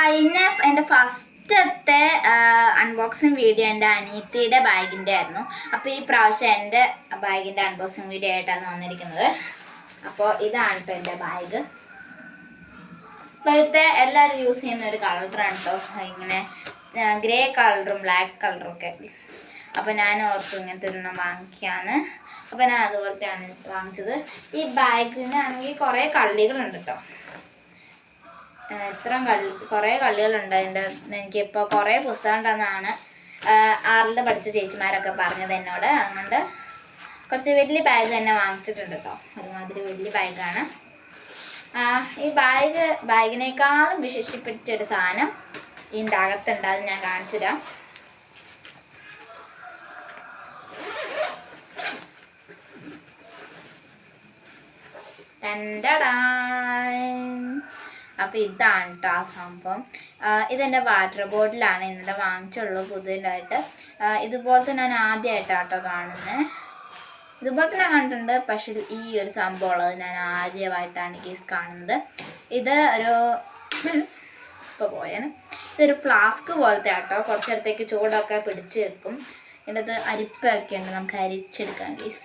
കഴിഞ്ഞ എൻ്റെ ഫസ്റ്റത്തെ അൺബോക്സിങ് വീഡിയോ എൻ്റെ അനിയത്തിയുടെ ബാഗിൻ്റെ ആയിരുന്നു. അപ്പോൾ ഈ പ്രാവശ്യം എൻ്റെ ബാഗിൻ്റെ അൺബോക്സിങ് വീഡിയോ ആയിട്ടാണ് വന്നിരിക്കുന്നത്. അപ്പോൾ ഇതാണ് ഇപ്പോൾ എൻ്റെ ബാഗ്. ഇപ്പോഴത്തെ എല്ലാവരും യൂസ് ചെയ്യുന്ന ഒരു കളറാണ് കേട്ടോ, ഇങ്ങനെ ഗ്രേ കളറും ബ്ലാക്ക് കളറും ഒക്കെ. അപ്പോൾ ഞാൻ ഓർത്തു ഇങ്ങനത്തെ ഒരെണ്ണം വാങ്ങിക്കാന്ന്. അപ്പോൾ ഞാൻ അതുപോലത്തെയാണ് വാങ്ങിച്ചത്. ഈ ബാഗിനാണെങ്കിൽ കുറേ കള്ളികളുണ്ട് കേട്ടോ, കുറേ കള്ളികളുണ്ട്. എനിക്കിപ്പോൾ കുറേ പുസ്തകം ഉണ്ടെന്നാണ് 6ൽ പഠിച്ച ചേച്ചിമാരൊക്കെ പറഞ്ഞത് എന്നോട്. അതുകൊണ്ട് കുറച്ച് വലിയ ബാഗ് തന്നെ വാങ്ങിച്ചിട്ടുണ്ട് കേട്ടോ. ഒരുമാതിരി വലിയ ബാഗാണ്. ഈ ബാഗിനേക്കാളും വിശേഷിപ്പിച്ചൊരു സാധനം ഇതിൻ്റെ അകത്തുണ്ട്, അത് ഞാൻ കാണിച്ചു തരാം. അപ്പോൾ ഇതാണ് കേട്ടോ ആ സംഭവം. ഇതെൻ്റെ വാട്ടർ ബോട്ടിലാണ് ഇന്നലെ വാങ്ങിച്ചുള്ളൂ പുതിയതായിട്ട്. ഇതുപോലത്തെ ഞാൻ ആദ്യമായിട്ടാണ് കേട്ടോ കാണുന്നത്. ഇതുപോലത്തെ ഞാൻ കണ്ടിട്ടുണ്ട്, പക്ഷേ ഈ ഒരു സംഭവം ഉള്ളത് ഞാൻ ആദ്യമായിട്ടാണ് കേസ് കാണുന്നത്. ഇത് ഒരു ഇതൊരു ഫ്ലാസ്ക് പോലത്തെ ആട്ടോ. കുറച്ച് നേരത്തേക്ക് ചൂടൊക്കെ പിടിച്ച് വെക്കും. ഇതിൻ്റെ അരിപ്പൊക്കെ ഉണ്ട്, നമുക്ക് അരിച്ചെടുക്കാം കേസ്.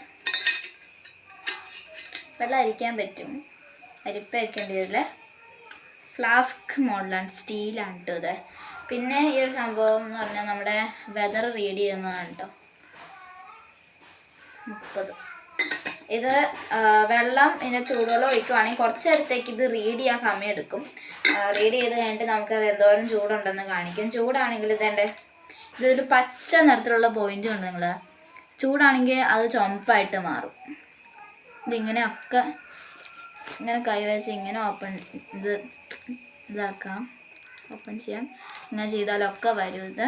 വെള്ളം അരിക്കാൻ പറ്റും. അരിപ്പൊക്കെ ഉണ്ട് ഇതിൽ. ഫ്ലാസ്ക് മോഡലാണ്, സ്റ്റീലാണ് കേട്ടോ ഇത്. പിന്നെ ഈ ഒരു സംഭവം എന്ന് പറഞ്ഞാൽ നമ്മുടെ വെതർ റീഡ് ചെയ്യുന്നതാണ് കേട്ടോ. 30. ഇത് വെള്ളം ഇതിൻ്റെ ചൂടുവെള്ളം ഒഴിക്കുവാണെങ്കിൽ കുറച്ച് നേരത്തേക്ക് ഇത് റീഡ് ചെയ്യാൻ സമയം എടുക്കും. റീഡ് ചെയ്ത് കഴിഞ്ഞിട്ട് നമുക്കത് എന്തോരം ചൂടുണ്ടെന്ന് കാണിക്കും. ചൂടാണെങ്കിൽ ഇതൊരു പച്ച നിറത്തിലുള്ള പോയിന്റ് ഉണ്ട്. നിങ്ങൾ ചൂടാണെങ്കിൽ അത് ചുമപ്പായിട്ട് മാറും. ഇതിങ്ങനെയൊക്കെ ഇങ്ങനെ കൈവച്ച് ഇങ്ങനെ ഇതാക്കാം, ഓപ്പൺ ചെയ്യാം. ഇങ്ങനെ ചെയ്താലൊക്കെ വരും ഇത്.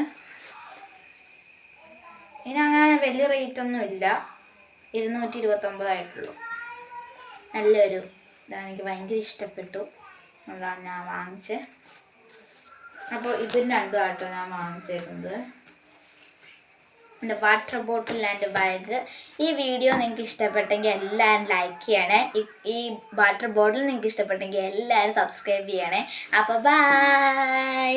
ഇനി അങ്ങനെ വലിയ റേറ്റൊന്നും ഇല്ല, 229 ആയിട്ടുള്ളൂ. നല്ലൊരു ഇതാണ്, എനിക്ക് ഭയങ്കര ഇഷ്ടപ്പെട്ടു, അതാണ് ഞാൻ വാങ്ങിച്ചത്. അപ്പോൾ ഇതിന് രണ്ടും ആട്ടോ ഞാൻ വാങ്ങിച്ചേക്കുന്നത്, എൻ്റെ വാട്ടർ ബോട്ടിൽ ആൻഡ് ബാഗ്. ഈ വീഡിയോ നിങ്ങൾക്ക് ഇഷ്ടപ്പെട്ടെങ്കിൽ എല്ലാവരും ലൈക്ക് ചെയ്യണേ. ഈ വാട്ടർ ബോട്ടിൽ നിങ്ങൾക്ക് ഇഷ്ടപ്പെട്ടെങ്കിൽ എല്ലാവരും സബ്സ്ക്രൈബ് ചെയ്യണേ. അപ്പോൾ ബൈ.